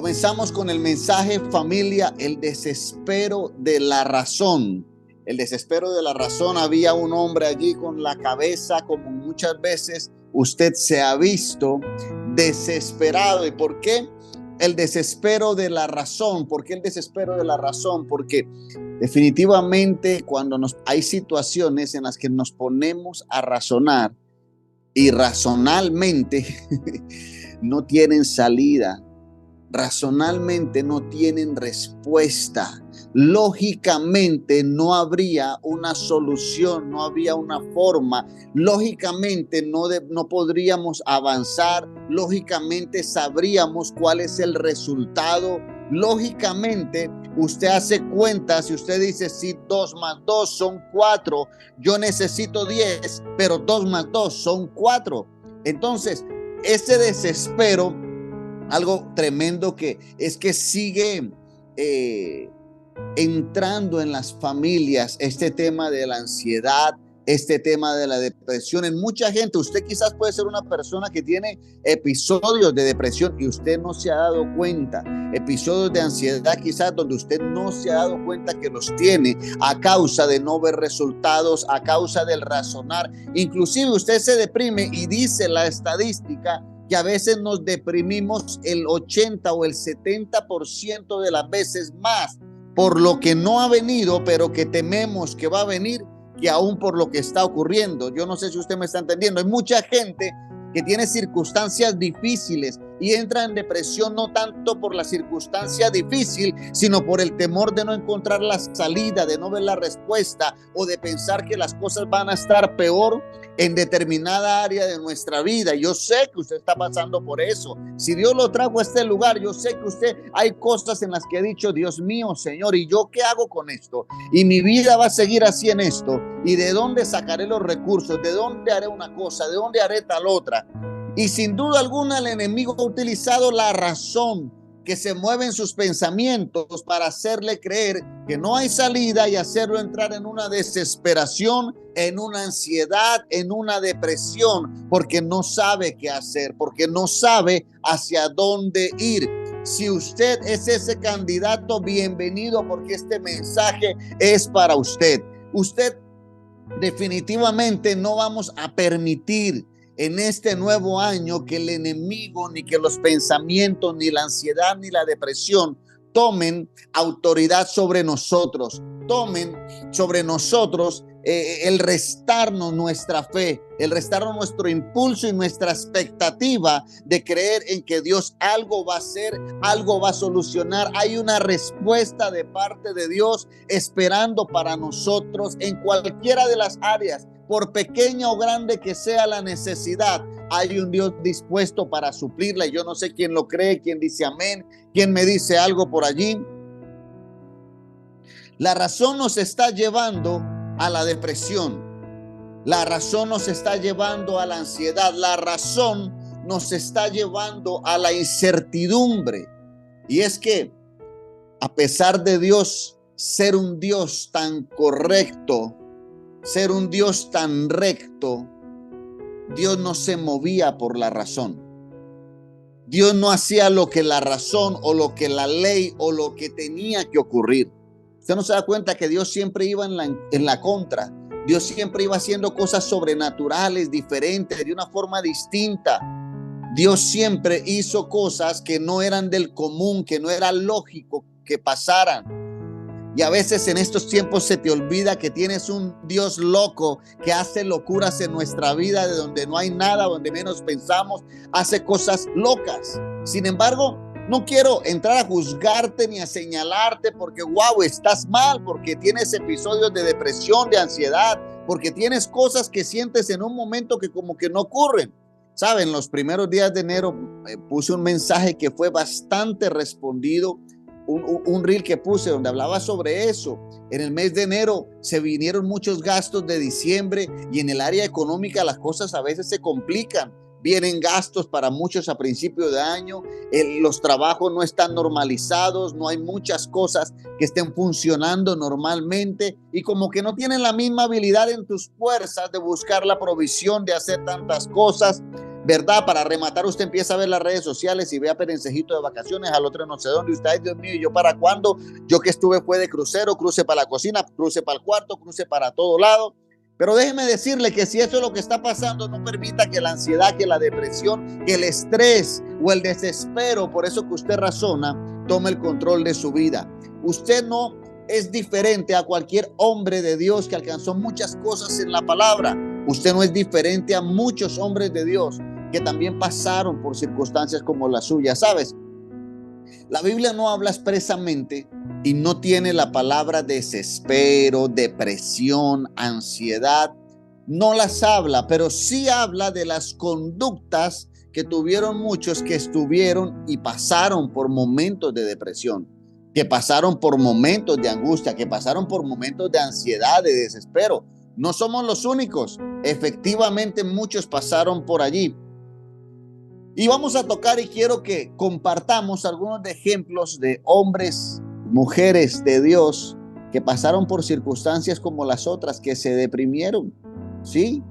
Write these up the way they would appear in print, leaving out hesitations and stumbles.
Comenzamos con el mensaje, familia, el desespero de la razón. El desespero de la razón. Había un hombre allí con la cabeza, como muchas veces usted se ha visto, desesperado. ¿Y por qué el desespero de la razón? ¿Por qué el desespero de la razón? Porque definitivamente cuando hay situaciones en las que nos ponemos a razonar irracionalmente, no tienen salida. Racionalmente no tienen respuesta. Lógicamente no habría una solución, no había una forma. Lógicamente no podríamos avanzar. Lógicamente sabríamos cuál es el resultado. Lógicamente usted hace cuentas y usted dice, si 2 más 2 son 4, yo necesito 10, pero 2 más 2 son 4. Entonces, ese desespero, algo tremendo que es que sigue entrando en las familias, este tema de la ansiedad, este tema de la depresión. En mucha gente, usted quizás puede ser una persona que tiene episodios de depresión y usted no se ha dado cuenta. Episodios de ansiedad quizás donde usted no se ha dado cuenta que los tiene a causa de no ver resultados, a causa del razonar. Inclusive usted se deprime y dice la estadística que a veces nos deprimimos el 80 o el 70% de las veces más por lo que no ha venido, pero que tememos que va a venir, que aún por lo que está ocurriendo. Yo no sé si usted me está entendiendo. Hay mucha gente que tiene circunstancias difíciles y entra en depresión no tanto por la circunstancia difícil, sino por el temor de no encontrar la salida, de no ver la respuesta o de pensar que las cosas van a estar peor en determinada área de nuestra vida. Yo sé que usted está pasando por eso. Si Dios lo trajo a este lugar, yo sé que usted hay cosas en las que ha dicho, Dios mío, Señor, ¿y yo qué hago con esto? Y mi vida va a seguir así en esto. ¿Y de dónde sacaré los recursos? ¿De dónde haré una cosa? ¿De dónde haré tal otra? Y sin duda alguna el enemigo ha utilizado la razón que se mueve en sus pensamientos para hacerle creer que no hay salida y hacerlo entrar en una desesperación, en una ansiedad, en una depresión, porque no sabe qué hacer, porque no sabe hacia dónde ir. Si usted es ese candidato, bienvenido, porque este mensaje es para usted. Usted definitivamente no vamos a permitir en este nuevo año que el enemigo, ni que los pensamientos, ni la ansiedad, ni la depresión tomen autoridad sobre nosotros, tomen sobre nosotros el restarnos nuestra fe, el restarnos nuestro impulso y nuestra expectativa de creer en que Dios algo va a hacer, algo va a solucionar. Hay una respuesta de parte de Dios esperando para nosotros en cualquiera de las áreas, por pequeña o grande que sea la necesidad. Hay un Dios dispuesto para suplirla. Y yo no sé quién lo cree, quién dice amén, quién me dice algo por allí. La razón nos está llevando a la depresión. La razón nos está llevando a la ansiedad. La razón nos está llevando a la incertidumbre. Y es que a pesar de Dios ser un Dios tan correcto, ser un Dios tan recto, Dios no se movía por la razón. Dios no hacía lo que la razón o lo que la ley o lo que tenía que ocurrir. Usted no se da cuenta que Dios siempre iba en la contra. Dios siempre iba haciendo cosas sobrenaturales, diferentes, de una forma distinta. Dios siempre hizo cosas que no eran del común, que no era lógico que pasaran. Y a veces en estos tiempos se te olvida que tienes un Dios loco que hace locuras en nuestra vida, de donde no hay nada, donde menos pensamos, hace cosas locas. Sin embargo, no quiero entrar a juzgarte ni a señalarte porque wow, estás mal, porque tienes episodios de depresión, de ansiedad, porque tienes cosas que sientes en un momento que como que no ocurren. Saben, los primeros días de enero puse un mensaje que fue bastante respondido. Un reel que puse donde hablaba sobre eso. En el mes de enero se vinieron muchos gastos de diciembre y en el área económica las cosas a veces se complican. Vienen gastos para muchos a principio de año, los trabajos no están normalizados, no hay muchas cosas que estén funcionando normalmente y como que no tienen la misma habilidad en tus fuerzas de buscar la provisión, de hacer tantas cosas. ¿verdad? Para rematar, usted empieza a ver las redes sociales y ve a Perencejito de vacaciones, al otro no sé dónde. Usted, ay, Dios mío, ¿y yo para cuándo? Yo que estuve fue de crucero, cruce para la cocina, cruce para el cuarto, cruce para todo lado. Pero déjeme decirle que si eso es lo que está pasando, no permita que la ansiedad, que la depresión, que el estrés o el desespero, por eso que usted razona, tome el control de su vida. Usted no es diferente a cualquier hombre de Dios que alcanzó muchas cosas en la palabra. Usted no es diferente a muchos hombres de Dios que también pasaron por circunstancias como la suya. ¿Sabes? La Biblia no habla expresamente y no tiene la palabra desespero, depresión, ansiedad. No las habla, pero sí habla de las conductas que tuvieron muchos que estuvieron y pasaron por momentos de depresión, que pasaron por momentos de angustia, que pasaron por momentos de ansiedad, de desespero. No somos los únicos. Efectivamente, muchos pasaron por allí. Y vamos a tocar y quiero que compartamos algunos de ejemplos de hombres, mujeres de Dios que pasaron por circunstancias como las otras, que se deprimieron, ¿sí?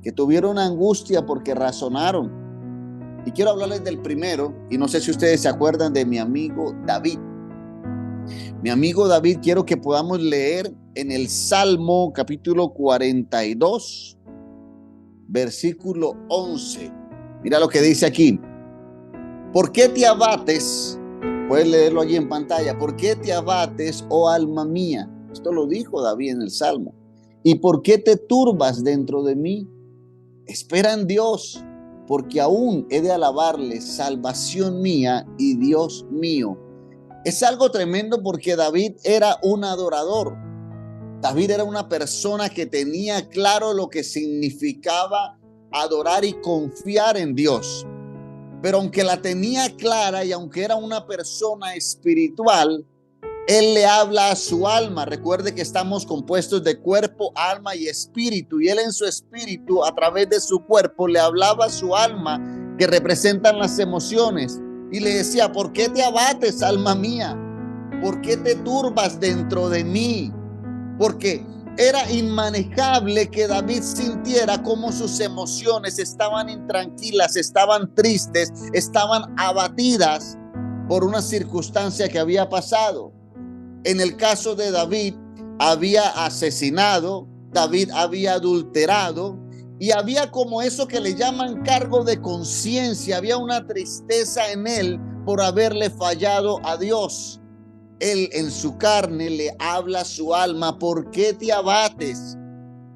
Que tuvieron angustia porque razonaron. Y quiero hablarles del primero, y no sé si ustedes se acuerdan de mi amigo David. Mi amigo David, quiero que podamos leer en el Salmo capítulo 42, versículo 11. Mira lo que dice aquí. ¿Por qué te abates? Puedes leerlo allí en pantalla. ¿Por qué te abates, oh alma mía? Esto lo dijo David en el Salmo. ¿Y por qué te turbas dentro de mí? Espera en Dios, porque aún he de alabarle, salvación mía y Dios mío. Es algo tremendo porque David era un adorador. David era una persona que tenía claro lo que significaba adorar y confiar en Dios. Pero aunque la tenía clara y aunque era una persona espiritual, él le habla a su alma. Recuerde que estamos compuestos de cuerpo, alma y espíritu. Y él en su espíritu, a través de su cuerpo, le hablaba a su alma, que representan las emociones. Y le decía, ¿por qué te abates, alma mía? ¿Por qué te turbas dentro de mí? Porque era inmanejable que David sintiera cómo sus emociones estaban intranquilas, estaban tristes, estaban abatidas por una circunstancia que había pasado. En el caso de David, había asesinado, David había adulterado y había como eso que le llaman cargo de conciencia, había una tristeza en él por haberle fallado a Dios. Él en su carne le habla a su alma, ¿por qué te abates?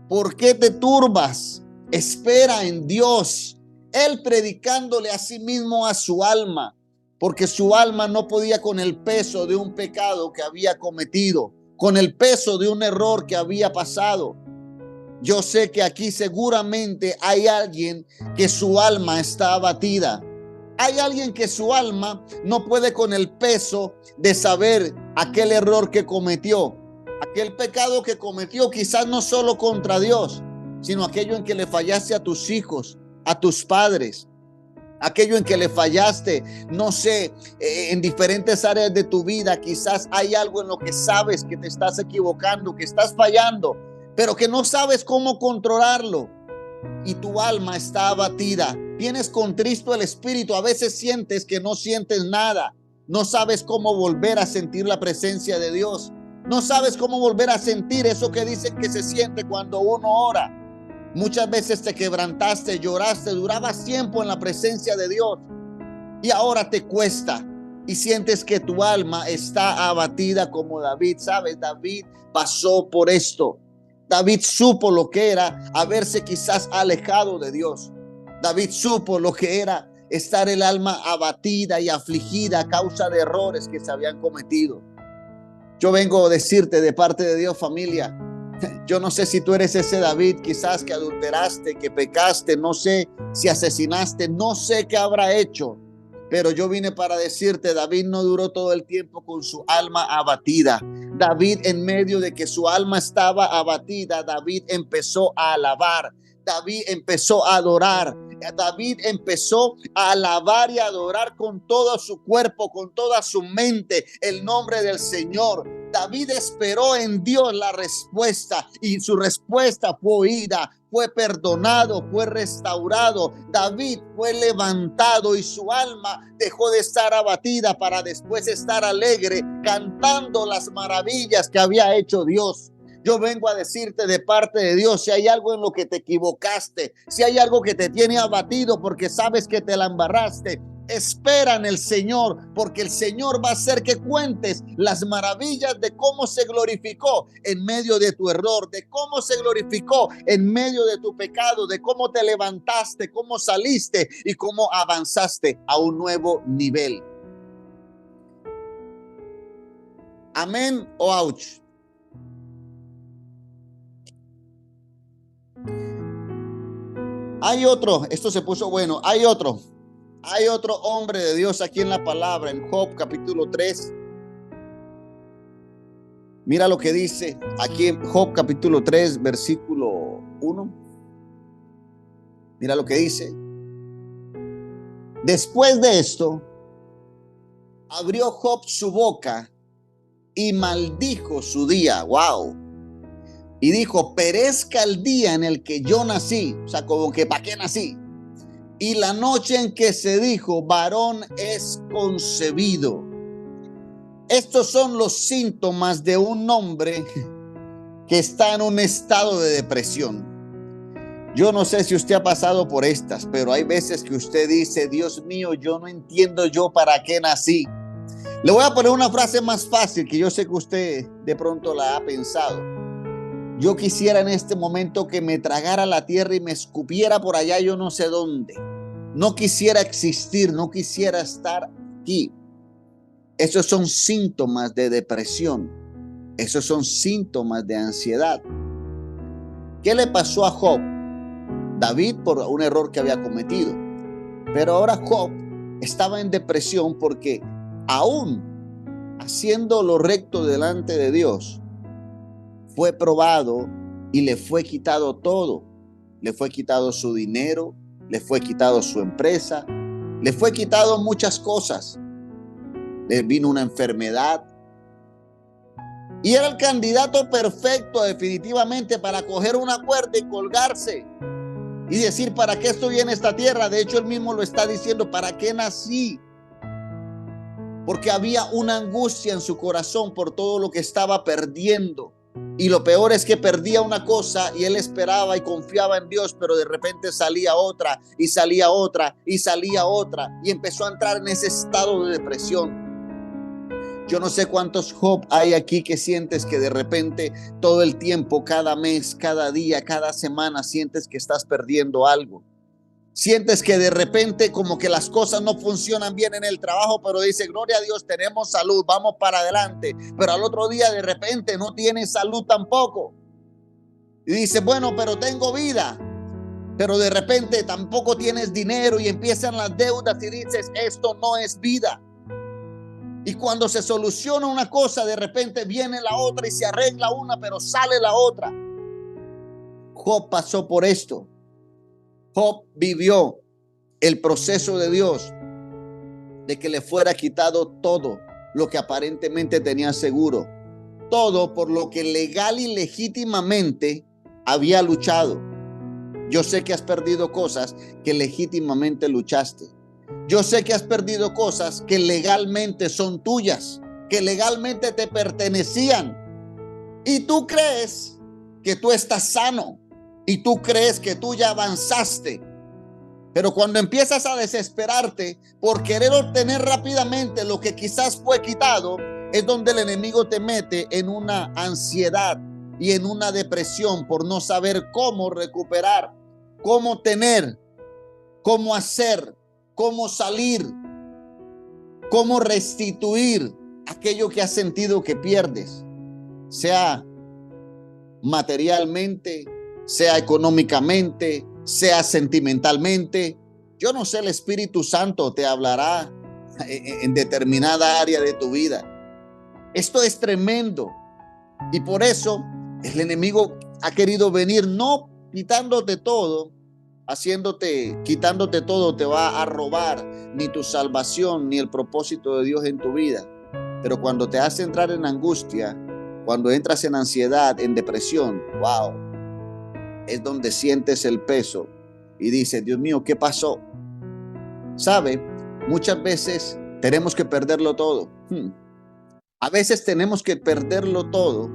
¿Por qué te turbas? Espera en Dios. Él predicándole a sí mismo a su alma, porque su alma no podía con el peso de un pecado que había cometido, con el peso de un error que había pasado. Yo sé que aquí seguramente hay alguien que su alma está abatida. Hay alguien que su alma no puede con el peso de saber aquel error que cometió, aquel pecado que cometió, quizás no solo contra Dios, sino aquello en que le fallaste a tus hijos, a tus padres, aquello en que le fallaste, no sé, en diferentes áreas de tu vida. Quizás hay algo en lo que sabes que te estás equivocando, que estás fallando, pero que no sabes cómo controlarlo. Y tu alma está abatida, tienes contristo el espíritu, a veces sientes que no sientes nada, no sabes cómo volver a sentir la presencia de Dios, no sabes cómo volver a sentir eso que dicen que se siente cuando uno ora. Muchas veces te quebrantaste, lloraste, durabas tiempo en la presencia de Dios y ahora te cuesta y sientes que tu alma está abatida como David. Sabes, David pasó por esto. David supo lo que era haberse quizás alejado de Dios. David supo lo que era estar el alma abatida y afligida a causa de errores que se habían cometido. Yo vengo a decirte de parte de Dios, familia, yo no sé si tú eres ese David, quizás que adulteraste, que pecaste, no sé si asesinaste, no sé qué habrá hecho. Pero yo vine para decirte, David no duró todo el tiempo con su alma abatida. David, en medio de que su alma estaba abatida, David empezó a alabar. David empezó a adorar. David empezó a alabar y a adorar con todo su cuerpo, con toda su mente, el nombre del Señor. David esperó en Dios la respuesta y su respuesta fue oída. fue perdonado, fue restaurado. David fue levantado y su alma dejó de estar abatida para después estar alegre, cantando las maravillas que había hecho Dios. Yo vengo a decirte de parte de Dios, si hay algo en lo que te equivocaste, si hay algo que te tiene abatido porque sabes que te la embarraste, espera en el Señor, porque el Señor va a hacer que cuentes las maravillas de cómo se glorificó en medio de tu error, de cómo se glorificó en medio de tu pecado, de cómo te levantaste, cómo saliste y cómo avanzaste a un nuevo nivel. Amén o ouch. Hay otro, esto se puso bueno, hay otro hombre de Dios aquí en la palabra, en Job capítulo 3. Mira lo que dice aquí en Job capítulo 3, versículo 1. Mira lo que dice. Después de esto, abrió Job su boca y maldijo su día. Wow. Y dijo, perezca el día en el que yo nací. O sea, como que ¿para qué nací? Y la noche en que se dijo, varón es concebido. Estos son los síntomas de un hombre que está en un estado de depresión. Yo no sé si usted ha pasado por estas, pero hay veces que usted dice, Dios mío, yo no entiendo yo para qué nací. Le voy a poner una frase más fácil que yo sé que usted de pronto la ha pensado. Yo quisiera en este momento que me tragara la tierra y me escupiera por allá, yo no sé dónde. No quisiera existir, no quisiera estar aquí. Esos son síntomas de depresión. Esos son síntomas de ansiedad. ¿Qué le pasó a Job? David por un error que había cometido. Pero ahora Job estaba en depresión porque aún haciendo lo recto delante de Dios, fue probado y le fue quitado todo. Le fue quitado su dinero, le fue quitado su empresa, le fue quitado muchas cosas. Le vino una enfermedad. Y era el candidato perfecto definitivamente para coger una cuerda y colgarse y decir, ¿para qué estoy en esta tierra? De hecho, él mismo lo está diciendo, ¿para qué nací? Porque había una angustia en su corazón por todo lo que estaba perdiendo. Y lo peor es que perdía una cosa y él esperaba y confiaba en Dios, pero de repente salía otra y salía otra y salía otra y empezó a entrar en ese estado de depresión. Yo no sé cuántos Job hay aquí que sientes que de repente todo el tiempo, cada mes, cada día, cada semana, sientes que estás perdiendo algo. Sientes que de repente como que las cosas no funcionan bien en el trabajo, pero dice, gloria a Dios, tenemos salud, vamos para adelante. Pero al otro día de repente no tienes salud tampoco. Y dice, bueno, pero tengo vida. Pero de repente tampoco tienes dinero y empiezan las deudas y dices, esto no es vida. Y cuando se soluciona una cosa, de repente viene la otra y se arregla una, pero sale la otra. Job pasó por esto. Job vivió el proceso de Dios de que le fuera quitado todo lo que aparentemente tenía seguro, todo por lo que legal y legítimamente había luchado. Yo sé que has perdido cosas que legítimamente luchaste. Yo sé que has perdido cosas que legalmente son tuyas, que legalmente te pertenecían. Y tú crees que tú estás sano. Y tú crees que tú ya avanzaste. Pero cuando empiezas a desesperarte por querer obtener rápidamente lo que quizás fue quitado, es donde el enemigo te mete en una ansiedad y en una depresión por no saber cómo recuperar, cómo tener, cómo hacer, cómo salir, cómo restituir aquello que has sentido que pierdes, sea materialmente, sea económicamente, sea sentimentalmente. Yo no sé, el Espíritu Santo te hablará en determinada área de tu vida. Esto es tremendo. Y por eso el enemigo ha querido venir, no quitándote todo, quitándote todo, te va a robar ni tu salvación, ni el propósito de Dios en tu vida. Pero cuando te hace entrar en angustia, cuando entras en ansiedad, en depresión, wow, es donde sientes el peso y dices, Dios mío, ¿qué pasó? ¿Sabe? Muchas veces tenemos que perderlo todo. A veces tenemos que perderlo todo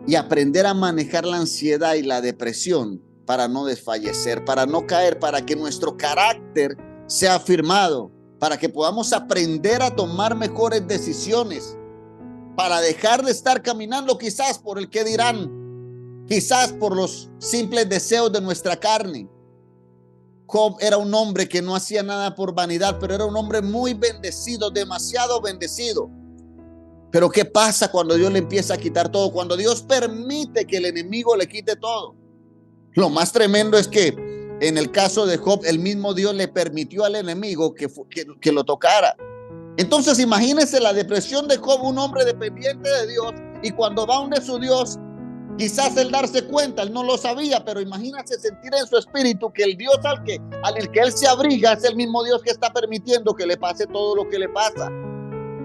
y aprender a manejar la ansiedad y la depresión para no desfallecer, para no caer, para que nuestro carácter sea afirmado, para que podamos aprender a tomar mejores decisiones, para dejar de estar caminando quizás por el que dirán, quizás por los simples deseos de nuestra carne. Job era un hombre que no hacía nada por vanidad, pero era un hombre muy bendecido, demasiado bendecido. Pero ¿qué pasa cuando Dios le empieza a quitar todo? Cuando Dios permite que el enemigo le quite todo. Lo más tremendo es que en el caso de Job, el mismo Dios le permitió al enemigo que lo tocara. Entonces imagínense la depresión de Job, un hombre dependiente de Dios, y cuando va donde su Dios, quizás él darse cuenta, él no lo sabía, pero imagínate sentir en su espíritu que el Dios al que él se abriga es el mismo Dios que está permitiendo que le pase todo lo que le pasa.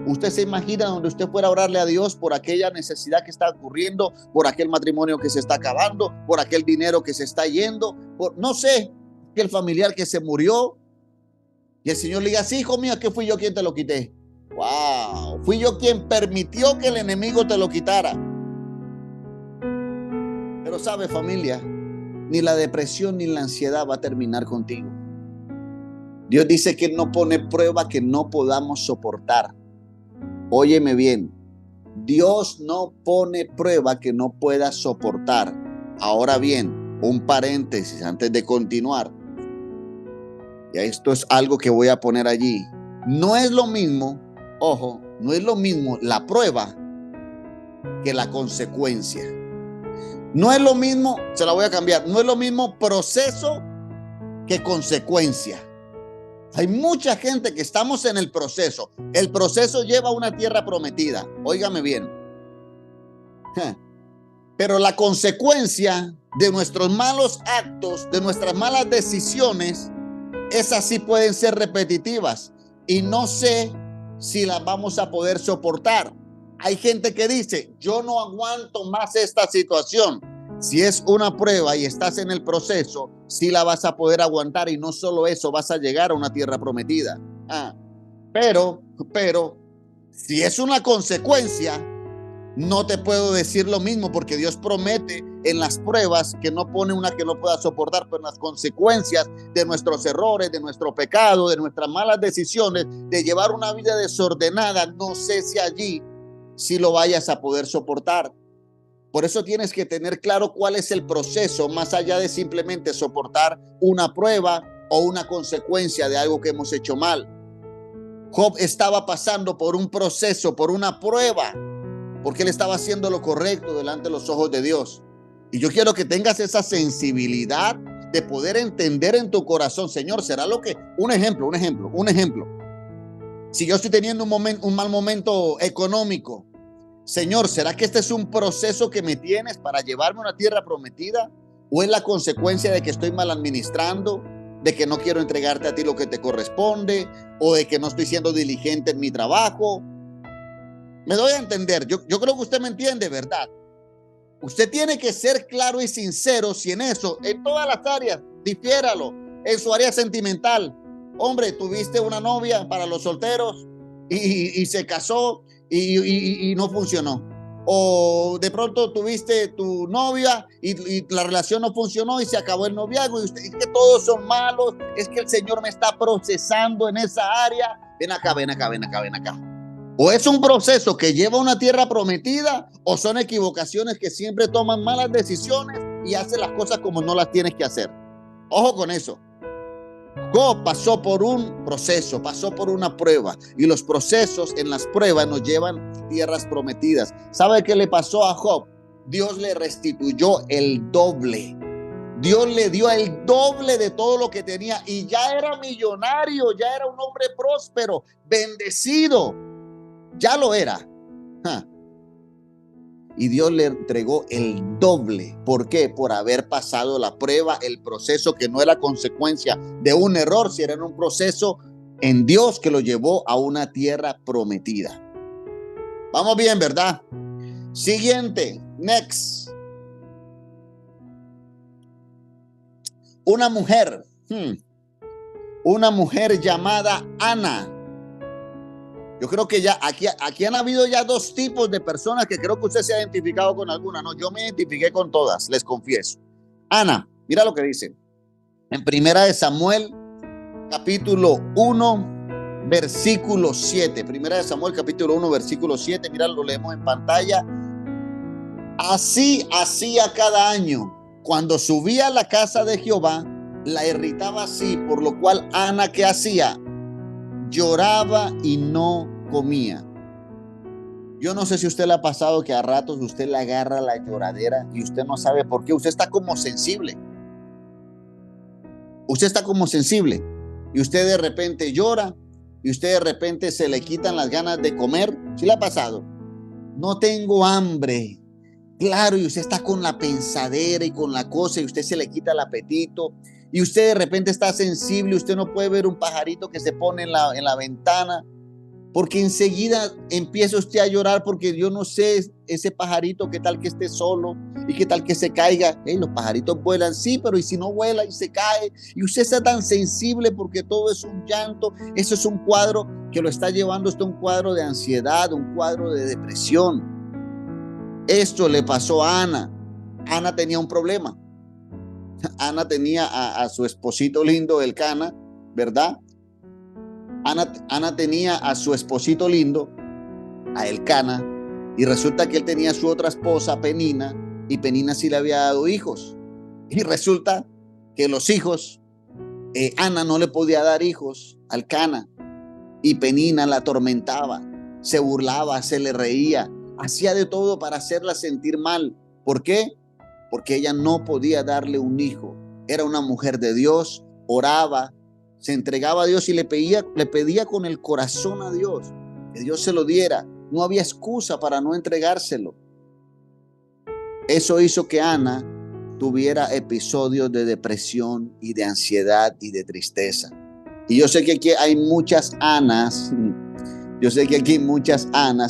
Usted se imagina donde usted fuera a orarle a Dios por aquella necesidad que está ocurriendo, por aquel matrimonio que se está acabando, por aquel dinero que se está yendo, por no sé, aquel familiar que se murió, y el Señor le diga, sí, hijo mío, que fui yo quien te lo quité. Wow, fui yo quien permitió que el enemigo te lo quitara. Pero sabe, familia, ni la depresión ni la ansiedad va a terminar contigo. Dios dice que Él no pone prueba que no podamos soportar. Óyeme bien, Dios no pone prueba que no pueda soportar. Ahora bien, un paréntesis antes de continuar. Ya esto es algo que voy a poner allí. No es lo mismo, ojo, no es lo mismo la prueba que la consecuencia. No es lo mismo, se la voy a cambiar, no es lo mismo proceso que consecuencia. Hay mucha gente que estamos en el proceso. El proceso lleva a una tierra prometida. Óigame bien. Pero la consecuencia de nuestros malos actos, de nuestras malas decisiones, esas sí pueden ser repetitivas. Y no sé si las vamos a poder soportar. Hay gente que dice, yo no aguanto más esta situación. Si es una prueba y estás en el proceso, sí la vas a poder aguantar, y no solo eso, vas a llegar a una tierra prometida. Pero, si es una consecuencia, no te puedo decir lo mismo, porque Dios promete en las pruebas que no pone una que no pueda soportar, pero en las consecuencias de nuestros errores, de nuestro pecado, de nuestras malas decisiones, de llevar una vida desordenada, no sé si allí sí lo vayas a poder soportar. Por eso tienes que tener claro cuál es el proceso, más allá de simplemente soportar una prueba o una consecuencia de algo que hemos hecho mal. Job estaba pasando por un proceso, por una prueba, porque él estaba haciendo lo correcto delante de los ojos de Dios. Y yo quiero que tengas esa sensibilidad de poder entender en tu corazón, Señor, será lo que, un ejemplo. Si yo estoy teniendo un mal momento económico, Señor, ¿será que este es un proceso que me tienes para llevarme a una tierra prometida? ¿O es la consecuencia de que estoy mal administrando, de que no quiero entregarte a ti lo que te corresponde, o de que no estoy siendo diligente en mi trabajo? Me doy a entender, yo creo que usted me entiende, ¿verdad? Usted tiene que ser claro y sincero si en eso, en todas las áreas, difiéralo. En su área sentimental, hombre, tuviste una novia para los solteros y se casó y no funcionó. O de pronto tuviste tu novia y la relación no funcionó y se acabó el noviazgo, y usted dice que todos son malos, es que el Señor me está procesando en esa área. Ven acá. O es un proceso que lleva a una tierra prometida, o son equivocaciones que siempre toman malas decisiones y hacen las cosas como no las tienes que hacer. Ojo con eso. Job pasó por un proceso, pasó por una prueba, y los procesos en las pruebas nos llevan a tierras prometidas. ¿Sabe qué le pasó a Job? Dios le restituyó el doble. Dios le dio el doble de todo lo que tenía, y ya era millonario, ya era un hombre próspero, bendecido, ya lo era. Y Dios le entregó el doble. ¿Por qué? Por haber pasado la prueba, el proceso, que no era consecuencia de un error, sino era un proceso en Dios que lo llevó a una tierra prometida. Vamos bien, ¿verdad? Siguiente, next. una mujer, una mujer llamada Ana. Yo creo que ya aquí han habido ya dos tipos de personas que creo que usted se ha identificado con alguna. No, yo me identifiqué con todas, les confieso. Ana, mira lo que dice. En Primera de Samuel, capítulo 1, versículo 7. Primera de Samuel, capítulo 1, versículo 7. Mira, lo leemos en pantalla. Así hacía cada año. Cuando subía a la casa de Jehová, la irritaba así, por lo cual Ana, ¿qué hacía? Lloraba y no comía. Yo no sé si a usted le ha pasado que a ratos usted le agarra la lloradera y usted no sabe por qué. Usted está como sensible. Usted está como sensible y usted de repente llora y usted de repente se le quitan las ganas de comer. ¿Sí le ha pasado? No tengo hambre. Claro, y usted está con la pensadera y con la cosa y usted se le quita el apetito y usted de repente está sensible. Usted no puede ver un pajarito que se pone en la ventana porque enseguida empieza usted a llorar porque yo no sé, ese pajarito, qué tal que esté solo y qué tal que se caiga. Los pajaritos vuelan, sí, pero y si no vuela y se cae y usted está tan sensible porque todo es un llanto. Eso es un cuadro que lo está llevando usted a un cuadro de ansiedad, un cuadro de depresión. Esto le pasó a Ana. Ana tenía un problema. Ana tenía a su esposito lindo, Elcana, ¿verdad? Ana tenía a su esposito lindo, a Elcana, y resulta que él tenía a su otra esposa, Penina, y Penina sí le había dado hijos. Y resulta que los hijos, Ana no le podía dar hijos a Elcana, y Penina la atormentaba, se burlaba, se le reía, hacía de todo para hacerla sentir mal. ¿Por qué? Porque ella no podía darle un hijo. Era una mujer de Dios, oraba, se entregaba a Dios y le pedía con el corazón a Dios que Dios se lo diera. No había excusa para no entregárselo. Eso hizo que Ana tuviera episodios de depresión y de ansiedad y de tristeza. Y yo sé que aquí hay muchas Anas,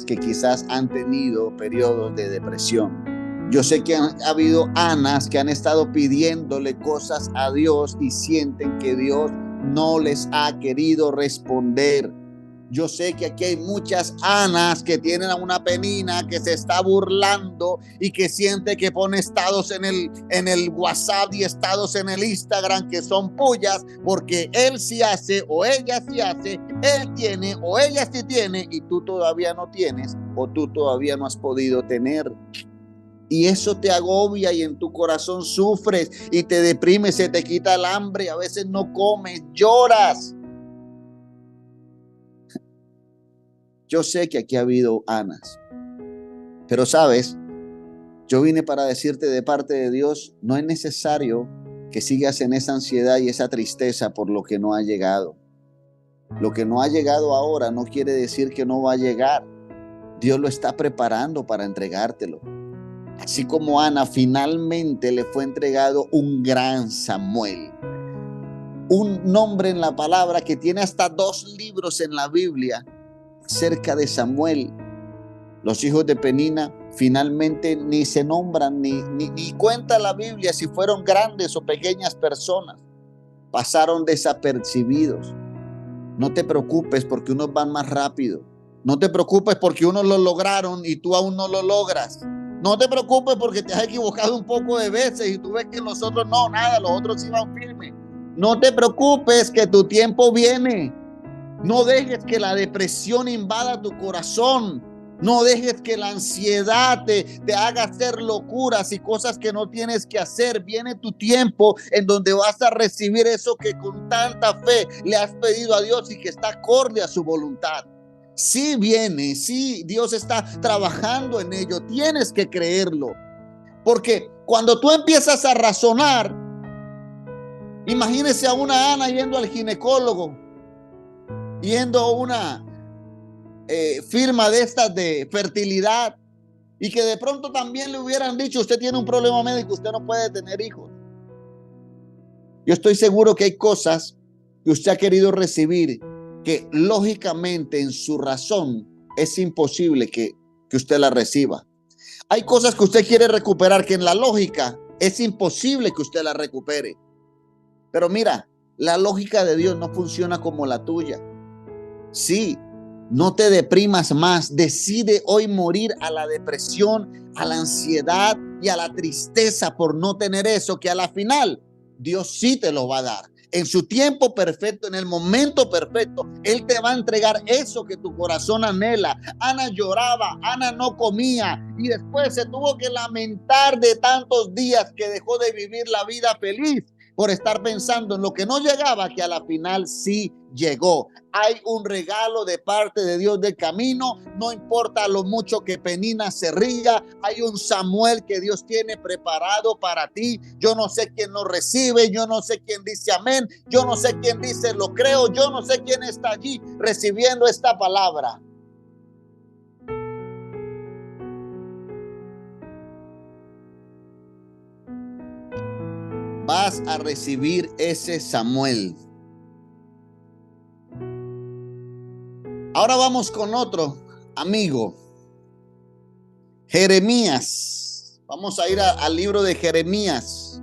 que quizás han tenido periodos de depresión. Yo sé que ha habido Anas que han estado pidiéndole cosas a Dios y sienten que Dios no les ha querido responder. Yo sé que aquí hay muchas Anas que tienen a una Penina que se está burlando y que siente que pone estados en el WhatsApp y estados en el Instagram que son pullas porque él sí hace o ella sí hace, él tiene o ella sí tiene y tú todavía no tienes o tú todavía no has podido tener. Y eso te agobia y en tu corazón sufres y te deprimes, se te quita el hambre, a veces no comes, lloras. Yo sé que aquí ha habido Anas, pero sabes, yo vine para decirte de parte de Dios, no es necesario que sigas en esa ansiedad y esa tristeza por lo que no ha llegado. Lo que no ha llegado ahora no quiere decir que no va a llegar. Dios lo está preparando para entregártelo. Así como Ana finalmente le fue entregado un gran Samuel, un nombre en la palabra que tiene hasta 2 libros en la Biblia acerca de Samuel. Los hijos de Penina finalmente ni se nombran, ni cuenta la Biblia si fueron grandes o pequeñas personas. Pasaron desapercibidos. No te preocupes porque unos van más rápido. No te preocupes porque unos lo lograron y tú aún no lo logras. No te preocupes porque te has equivocado un poco de veces y tú ves que los otros no, nada, los otros iban firmes. No te preocupes que tu tiempo viene. No dejes que la depresión invada tu corazón. No dejes que la ansiedad te haga hacer locuras y cosas que no tienes que hacer. Viene tu tiempo en donde vas a recibir eso que con tanta fe le has pedido a Dios y que está acorde a su voluntad. Sí viene, sí, Dios está trabajando en ello. Tienes que creerlo. Porque cuando tú empiezas a razonar, imagínese a una Ana yendo al ginecólogo, yendo a una firma de estas de fertilidad y que de pronto también le hubieran dicho, usted tiene un problema médico, usted no puede tener hijos. Yo estoy seguro que hay cosas que usted ha querido recibir que lógicamente en su razón es imposible que usted la reciba. Hay cosas que usted quiere recuperar que en la lógica es imposible que usted la recupere. Pero mira, la lógica de Dios no funciona como la tuya. Sí, no te deprimas más. Decide hoy morir a la depresión, a la ansiedad y a la tristeza por no tener eso, que a la final Dios sí te lo va a dar. En su tiempo perfecto, en el momento perfecto, Él te va a entregar eso que tu corazón anhela. Ana lloraba, Ana no comía y después se tuvo que lamentar de tantos días que dejó de vivir la vida feliz por estar pensando en lo que no llegaba, que a la final sí llegó. Hay un regalo de parte de Dios del camino, no importa lo mucho que Penina se ría, hay un Samuel que Dios tiene preparado para ti. Yo no sé quién lo recibe, yo no sé quién dice amén, yo no sé quién dice lo creo, yo no sé quién está allí recibiendo esta palabra. Vas a recibir ese Samuel. Ahora vamos con otro amigo, Jeremías. Vamos a ir al libro de Jeremías,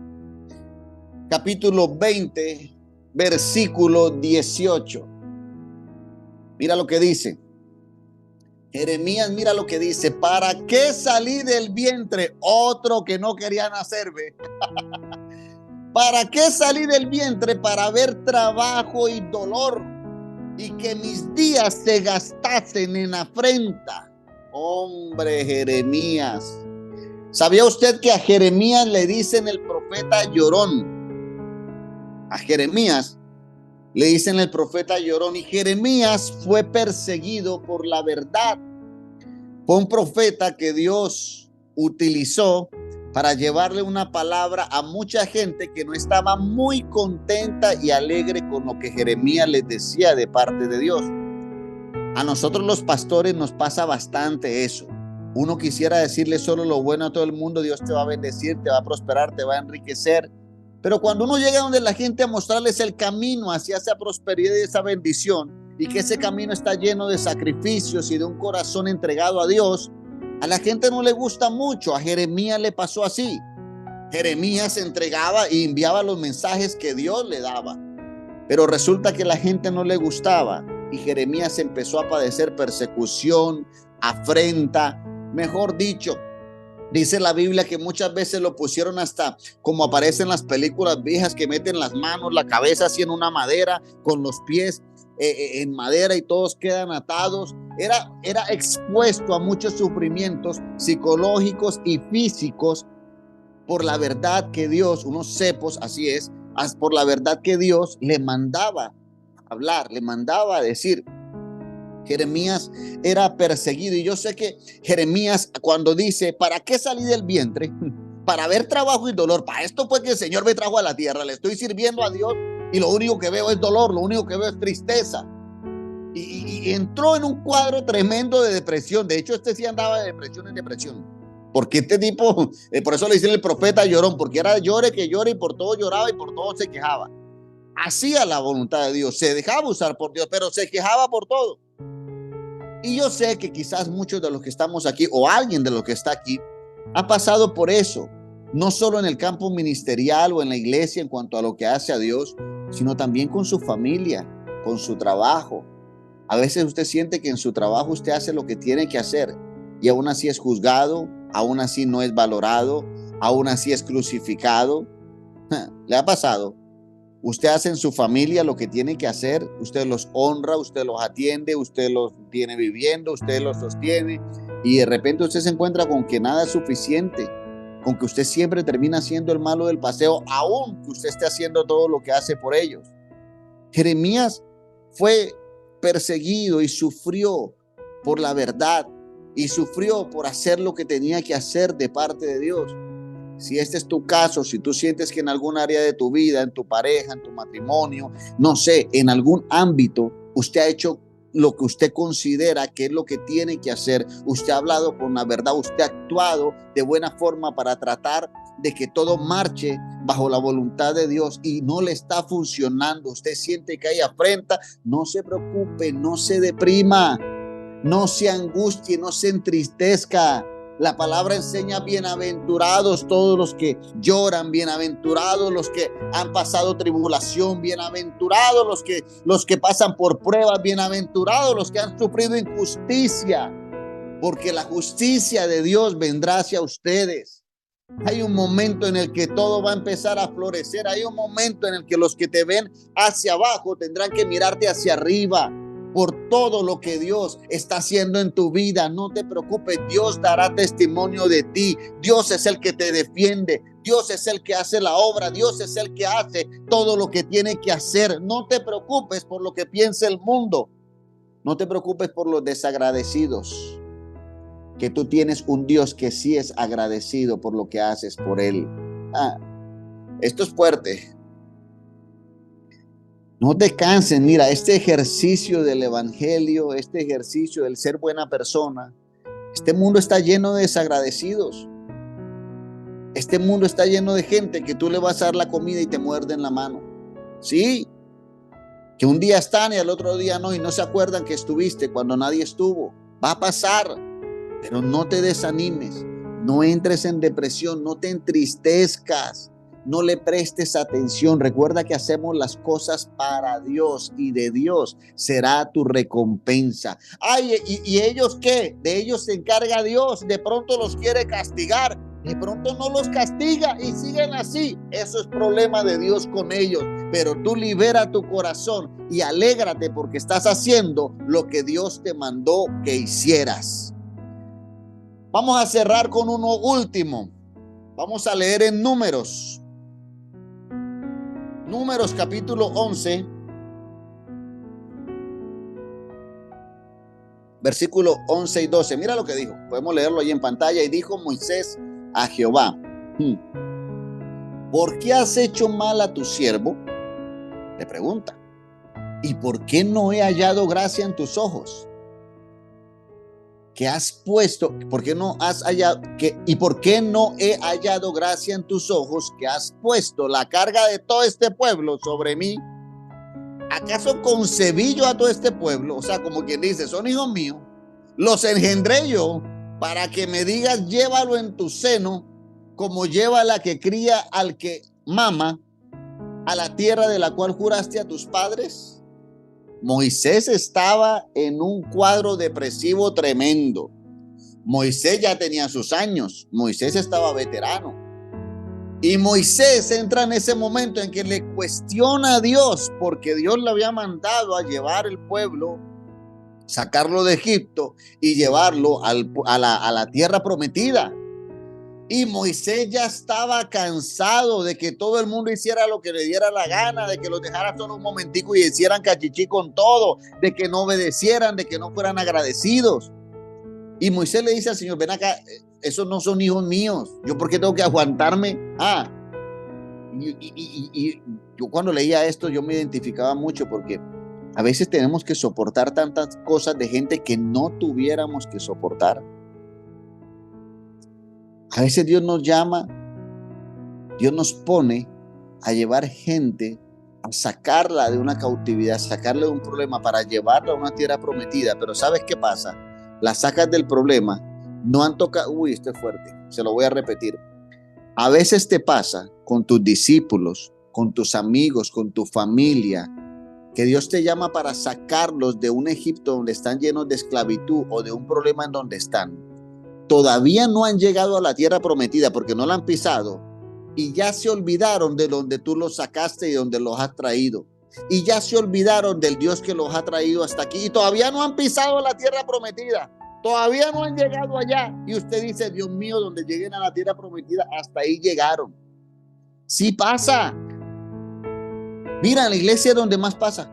capítulo 20, versículo 18. Mira lo que dice. Jeremías, mira lo que dice. ¿Para qué salí del vientre? Otro que no quería nacer, ¿ve? ¿Para qué salí del vientre? Para ver trabajo y dolor, y que mis días se gastasen en afrenta. Hombre, Jeremías. ¿Sabía usted que a Jeremías le dicen el profeta llorón? A Jeremías le dicen el profeta llorón, y Jeremías fue perseguido por la verdad. Fue un profeta que Dios utilizó para llevarle una palabra a mucha gente que no estaba muy contenta y alegre con lo que Jeremías les decía de parte de Dios. A nosotros los pastores nos pasa bastante eso. Uno quisiera decirle solo lo bueno a todo el mundo, Dios te va a bendecir, te va a prosperar, te va a enriquecer. Pero cuando uno llega donde la gente a mostrarles el camino hacia esa prosperidad y esa bendición, y que ese camino está lleno de sacrificios y de un corazón entregado a Dios, a la gente no le gusta mucho. A Jeremías le pasó así. Jeremías se entregaba y enviaba los mensajes que Dios le daba, pero resulta que la gente no le gustaba y Jeremías empezó a padecer persecución, afrenta. Mejor dicho, dice la Biblia que muchas veces lo pusieron hasta como aparece en las películas viejas, que meten las manos, la cabeza así en una madera, con los pies en madera, y todos quedan atados. Era expuesto a muchos sufrimientos psicológicos y físicos por la verdad que Dios, unos cepos, así es, por la verdad que Dios le mandaba hablar, le mandaba decir. Jeremías era perseguido, y yo sé que Jeremías, cuando dice, ¿para qué salí del vientre? Para ver trabajo y dolor. Para esto fue que el Señor me trajo a la tierra. Le estoy sirviendo a Dios y lo único que veo es dolor, lo único que veo es tristeza. Y entró en un cuadro tremendo de depresión. De hecho, este sí andaba de depresión en depresión. Porque este tipo, por eso le dicen el profeta llorón, porque era llore que llore, y por todo lloraba y por todo se quejaba. Hacía la voluntad de Dios, se dejaba usar por Dios, pero se quejaba por todo. Y yo sé que quizás muchos de los que estamos aquí, o alguien de los que está aquí, ha pasado por eso, no solo en el campo ministerial o en la iglesia en cuanto a lo que hace a Dios, sino también con su familia, con su trabajo. A veces usted siente que en su trabajo usted hace lo que tiene que hacer, y aún así es juzgado, aún así no es valorado, aún así es crucificado. ¿Le ha pasado? Usted hace en su familia lo que tiene que hacer, usted los honra, usted los atiende, usted los tiene viviendo, usted los sostiene, y de repente usted se encuentra con que nada es suficiente, con que usted siempre termina siendo el malo del paseo, aun que usted esté haciendo todo lo que hace por ellos. Jeremías fue perseguido y sufrió por la verdad, y sufrió por hacer lo que tenía que hacer de parte de Dios. Si este es tu caso, si tú sientes que en algún área de tu vida, en tu pareja, en tu matrimonio, no sé, en algún ámbito, usted ha hecho lo que usted considera que es lo que tiene que hacer, usted ha hablado con la verdad, usted ha actuado de buena forma para tratar de que todo marche bajo la voluntad de Dios, y no le está funcionando, usted siente que hay afrenta, no se preocupe, no se deprima, no se angustie, no se entristezca. La palabra enseña: bienaventurados todos los que lloran, bienaventurados los que han pasado tribulación, bienaventurados los que pasan por pruebas, bienaventurados los que han sufrido injusticia, porque la justicia de Dios vendrá hacia ustedes. Hay un momento en el que todo va a empezar a florecer. Hay un momento en el que los que te ven hacia abajo tendrán que mirarte hacia arriba por todo lo que Dios está haciendo en tu vida. No te preocupes, Dios dará testimonio de ti. Dios es el que te defiende. Dios es el que hace la obra. Dios es el que hace todo lo que tiene que hacer. No te preocupes por lo que piense el mundo. No te preocupes por los desagradecidos. Que tú tienes un Dios que sí es agradecido por lo que haces por Él. Esto es fuerte. No te canses. Mira, este ejercicio del evangelio, este ejercicio del ser buena persona, este mundo está lleno de desagradecidos. Este mundo está lleno de gente que tú le vas a dar la comida y te muerden la mano. Sí, que un día están y al otro día no, y no se acuerdan que estuviste cuando nadie estuvo. Va a pasar. Pero no te desanimes, no entres en depresión, no te entristezcas, no le prestes atención. Recuerda que hacemos las cosas para Dios y de Dios será tu recompensa. Ay, ¿y ellos qué? De ellos se encarga Dios. De pronto los quiere castigar, de pronto no los castiga y siguen así. Eso es problema de Dios con ellos. Pero tú libera tu corazón y alégrate porque estás haciendo lo que Dios te mandó que hicieras. Vamos a cerrar con uno último. Vamos a leer en Números. Números capítulo 11. Versículo 11 y 12. Mira lo que dijo. Podemos leerlo ahí en pantalla. Y dijo Moisés a Jehová: ¿por qué has hecho mal a tu siervo? Le pregunta. ¿Y por qué no he hallado gracia en tus ojos? Que has puesto, ¿por qué no has hallado, y por qué no he hallado gracia en tus ojos, que has puesto la carga de todo este pueblo sobre mí? ¿Acaso concebí yo a todo este pueblo? O sea, como quien dice, son hijos míos, los engendré yo para que me digas: llévalo en tu seno, como lleva la que cría al que mama, a la tierra de la cual juraste a tus padres. Moisés estaba en un cuadro depresivo tremendo. Moisés ya tenía sus años. Moisés estaba veterano. Y Moisés entra en ese momento en que le cuestiona a Dios, porque Dios le había mandado a llevar el pueblo, sacarlo de Egipto y llevarlo a la tierra prometida. Y Moisés ya estaba cansado de que todo el mundo hiciera lo que le diera la gana, de que los dejara solo un momentico y hicieran cachichí con todo, de que no obedecieran, de que no fueran agradecidos. Y Moisés le dice al Señor: ven acá, esos no son hijos míos. ¿Yo por qué tengo que aguantarme? Y yo cuando leía esto yo me identificaba mucho, porque a veces tenemos que soportar tantas cosas de gente que no tuviéramos que soportar. A veces Dios nos llama, Dios nos pone a llevar gente, a sacarla de una cautividad, sacarla de un problema para llevarla a una tierra prometida. Pero ¿sabes qué pasa? La sacas del problema, no han tocado. Uy, esto es fuerte, se lo voy a repetir. A veces te pasa con tus discípulos, con tus amigos, con tu familia, que Dios te llama para sacarlos de un Egipto donde están llenos de esclavitud o de un problema en donde están. Todavía no han llegado a la tierra prometida porque no la han pisado y ya se olvidaron de donde tú los sacaste y donde los has traído, y ya se olvidaron del Dios que los ha traído hasta aquí, y todavía no han pisado la tierra prometida, todavía no han llegado allá, y usted dice: Dios mío, donde lleguen a la tierra prometida, hasta ahí llegaron. Sí pasa. Mira, en la iglesia es donde más pasa.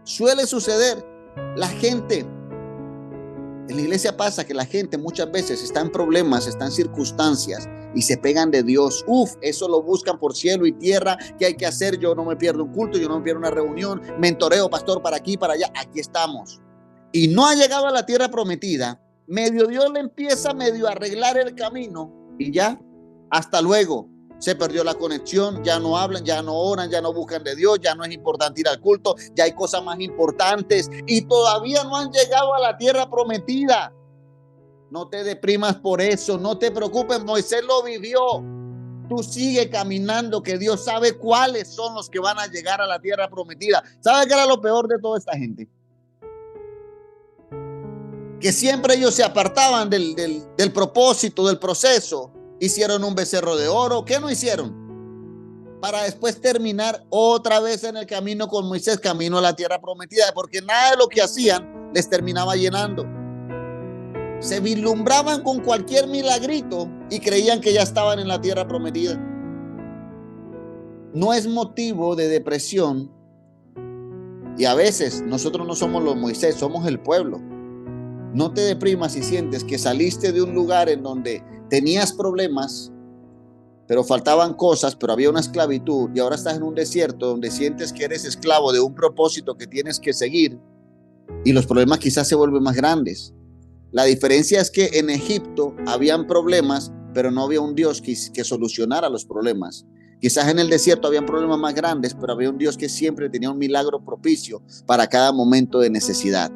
Suele suceder. La gente en la iglesia pasa que la gente muchas veces está en problemas, está en circunstancias y se pegan de Dios. Eso lo buscan por cielo y tierra. ¿Qué hay que hacer? Yo no me pierdo un culto, yo no me pierdo una reunión, mentoreo, pastor, para aquí, para allá. Aquí estamos. Y no ha llegado a la tierra prometida. Medio Dios le empieza medio a arreglar el camino y ya, hasta luego. Se perdió la conexión, ya no hablan, ya no oran, ya no buscan de Dios, ya no es importante ir al culto, ya hay cosas más importantes y todavía no han llegado a la tierra prometida. No te deprimas por eso, no te preocupes, Moisés lo vivió. Tú sigue caminando, que Dios sabe cuáles son los que van a llegar a la tierra prometida. ¿Sabe qué era lo peor de toda esta gente? Que siempre ellos se apartaban del propósito, del proceso. Hicieron un becerro de oro. ¿Qué no hicieron? Para después terminar otra vez en el camino con Moisés, camino a la tierra prometida, porque nada de lo que hacían les terminaba llenando. Se vislumbraban con cualquier milagrito y creían que ya estaban en la tierra prometida. No es motivo de depresión, y a veces nosotros no somos los Moisés, somos el pueblo. No te deprimas si sientes que saliste de un lugar en donde tenías problemas, pero faltaban cosas, pero había una esclavitud, y ahora estás en un desierto donde sientes que eres esclavo de un propósito que tienes que seguir, y los problemas quizás se vuelven más grandes. La diferencia es que en Egipto habían problemas, pero no había un Dios que solucionara los problemas. Quizás en el desierto habían problemas más grandes, pero había un Dios que siempre tenía un milagro propicio para cada momento de necesidad.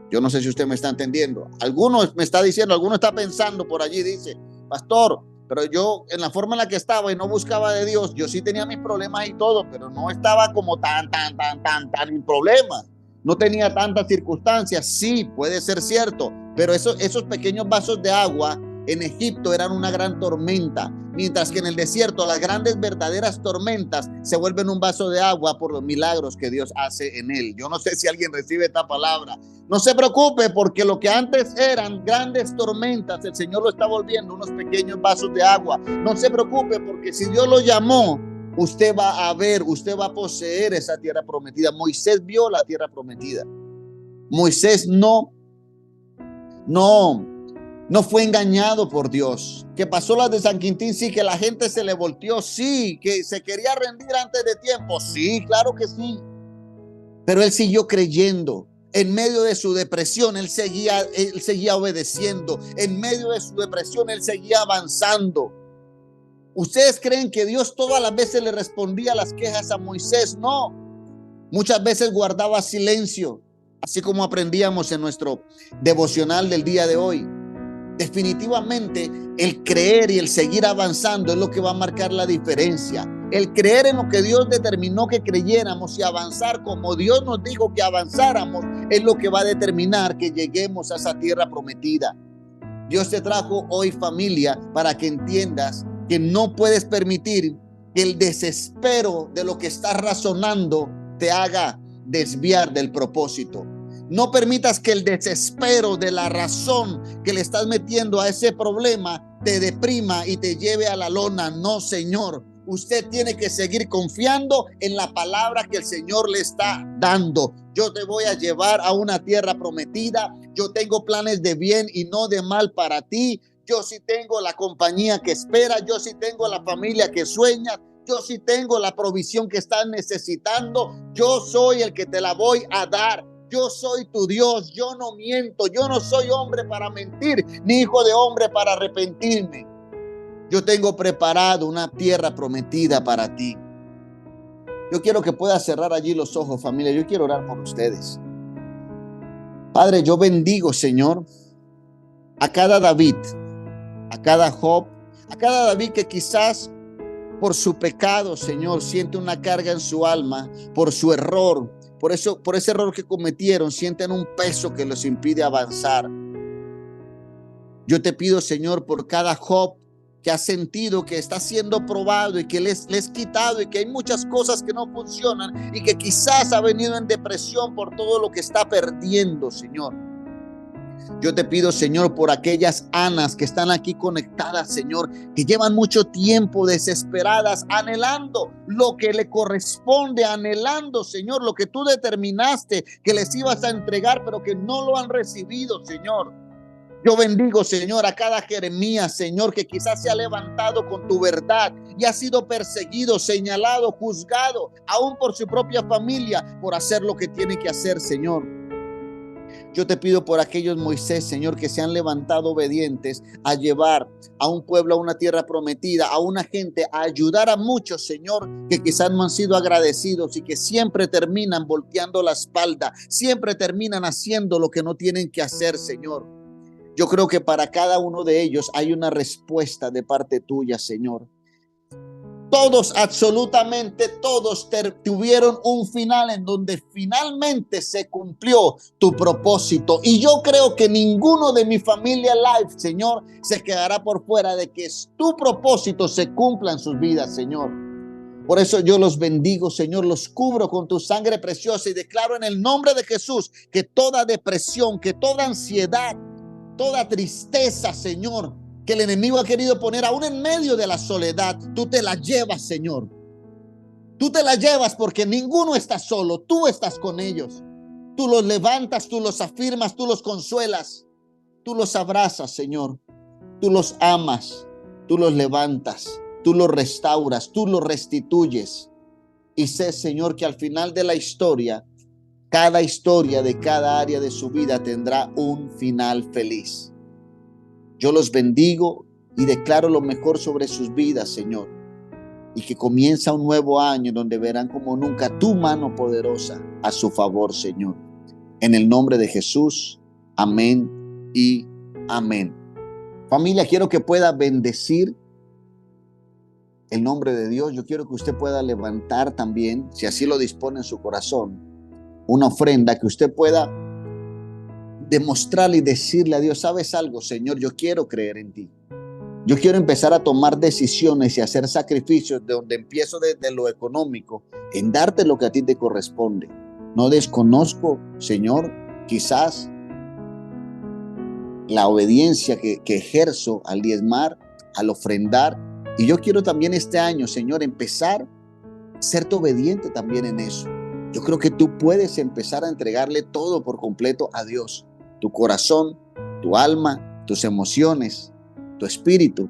Yo no sé si usted me está entendiendo. Algunos me está diciendo, alguno está pensando por allí, dice, pastor, pero yo en la forma en la que estaba y no buscaba de Dios, yo sí tenía mis problemas y todo, pero no estaba como tan en problemas. No tenía tantas circunstancias. Sí, puede ser cierto, pero esos pequeños vasos de agua en Egipto eran una gran tormenta, mientras que en el desierto las grandes verdaderas tormentas se vuelven un vaso de agua por los milagros que Dios hace en él. Yo no sé si alguien recibe esta palabra. No se preocupe, porque lo que antes eran grandes tormentas, el Señor lo está volviendo unos pequeños vasos de agua. No se preocupe, porque si Dios lo llamó, usted va a ver, usted va a poseer esa tierra prometida. Moisés vio la tierra prometida. Moisés no fue engañado por Dios. Que pasó las de San Quintín, sí. Que la gente se le volteó, sí. Que se quería rendir antes de tiempo, sí, claro que sí. Pero él siguió creyendo. En medio de su depresión, él seguía obedeciendo. En medio de su depresión, él seguía avanzando. ¿Ustedes creen que Dios todas las veces le respondía las quejas a Moisés? No. Muchas veces guardaba silencio, así como aprendíamos en nuestro devocional del día de hoy. Definitivamente, el creer y el seguir avanzando es lo que va a marcar la diferencia. El creer en lo que Dios determinó que creyéramos y avanzar como Dios nos dijo que avanzáramos es lo que va a determinar que lleguemos a esa tierra prometida. Dios te trajo hoy, familia, para que entiendas que no puedes permitir que el desespero de lo que estás razonando te haga desviar del propósito. No permitas que el desespero de la razón que le estás metiendo a ese problema te deprima y te lleve a la lona. No, Señor. Usted tiene que seguir confiando en la palabra que el Señor le está dando. Yo te voy a llevar a una tierra prometida. Yo tengo planes de bien y no de mal para ti. Yo sí tengo la compañía que espera. Yo sí tengo la familia que sueña. Yo sí tengo la provisión que estás necesitando. Yo soy el que te la voy a dar. Yo soy tu Dios. Yo no miento. Yo no soy hombre para mentir, ni hijo de hombre para arrepentirme. Yo tengo preparado una tierra prometida para ti. Yo quiero que puedas cerrar allí los ojos, familia. Yo quiero orar por ustedes. Padre, yo bendigo, Señor, a cada David, a cada Job, a cada David que quizás por su pecado, Señor, siente una carga en su alma, por su error, por ese error que cometieron, sienten un peso que los impide avanzar. Yo te pido, Señor, por cada Job que ha sentido que está siendo probado y que les quitado, y que hay muchas cosas que no funcionan, y que quizás ha venido en depresión por todo lo que está perdiendo, Señor. Yo te pido, Señor, por aquellas Anas que están aquí conectadas, Señor, que llevan mucho tiempo desesperadas, anhelando lo que le corresponde, anhelando, Señor, lo que tú determinaste que les ibas a entregar, pero que no lo han recibido, Señor. Yo bendigo, Señor, a cada Jeremías, Señor, que quizás se ha levantado con tu verdad y ha sido perseguido, señalado, juzgado, aún por su propia familia, por hacer lo que tiene que hacer, Señor. Yo te pido por aquellos Moisés, Señor, que se han levantado obedientes a llevar a un pueblo a una tierra prometida, a una gente, a ayudar a muchos, Señor, que quizás no han sido agradecidos y que siempre terminan volteando la espalda, siempre terminan haciendo lo que no tienen que hacer, Señor. Yo creo que para cada uno de ellos hay una respuesta de parte tuya, Señor. Todos, absolutamente todos, tuvieron un final en donde finalmente se cumplió tu propósito. Y yo creo que ninguno de mi familia Life, Señor, se quedará por fuera de que tu propósito se cumpla en sus vidas, Señor. Por eso yo los bendigo, Señor, los cubro con tu sangre preciosa y declaro en el nombre de Jesús que toda depresión, que toda ansiedad, toda tristeza, Señor, que el enemigo ha querido poner aún en medio de la soledad, tú te la llevas, Señor. Tú te la llevas porque ninguno está solo, tú estás con ellos. Tú los levantas, tú los afirmas, tú los consuelas, tú los abrazas, Señor. Tú los amas, tú los levantas, tú los restauras, tú los restituyes. Y sé, Señor, que al final de la historia, cada historia de cada área de su vida tendrá un final feliz. Yo los bendigo y declaro lo mejor sobre sus vidas, Señor. Y que comienza un nuevo año donde verán como nunca tu mano poderosa a su favor, Señor. En el nombre de Jesús, amén y amén. Familia, quiero que pueda bendecir el nombre de Dios. Yo quiero que usted pueda levantar también, si así lo dispone en su corazón, una ofrenda que usted pueda demostrarle y decirle a Dios: ¿sabes algo, Señor? Yo quiero creer en ti. Yo quiero empezar a tomar decisiones y hacer sacrificios de donde empiezo desde lo económico, en darte lo que a ti te corresponde. No desconozco, Señor, quizás la obediencia que ejerzo al diezmar, al ofrendar. Y yo quiero también este año, Señor, empezar a serte obediente también en eso. Yo creo que tú puedes empezar a entregarle todo por completo a Dios. Tu corazón, tu alma, tus emociones, tu espíritu.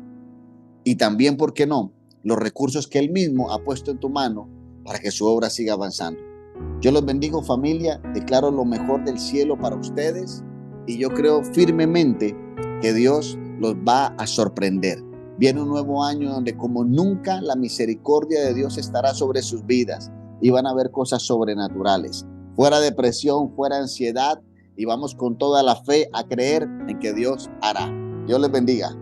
Y también, ¿por qué no?, los recursos que Él mismo ha puesto en tu mano para que su obra siga avanzando. Yo los bendigo, familia. Declaro lo mejor del cielo para ustedes. Y yo creo firmemente que Dios los va a sorprender. Viene un nuevo año donde como nunca la misericordia de Dios estará sobre sus vidas y van a ver cosas sobrenaturales. Fuera depresión, fuera ansiedad, y vamos con toda la fe a creer en que Dios hará. Dios les bendiga.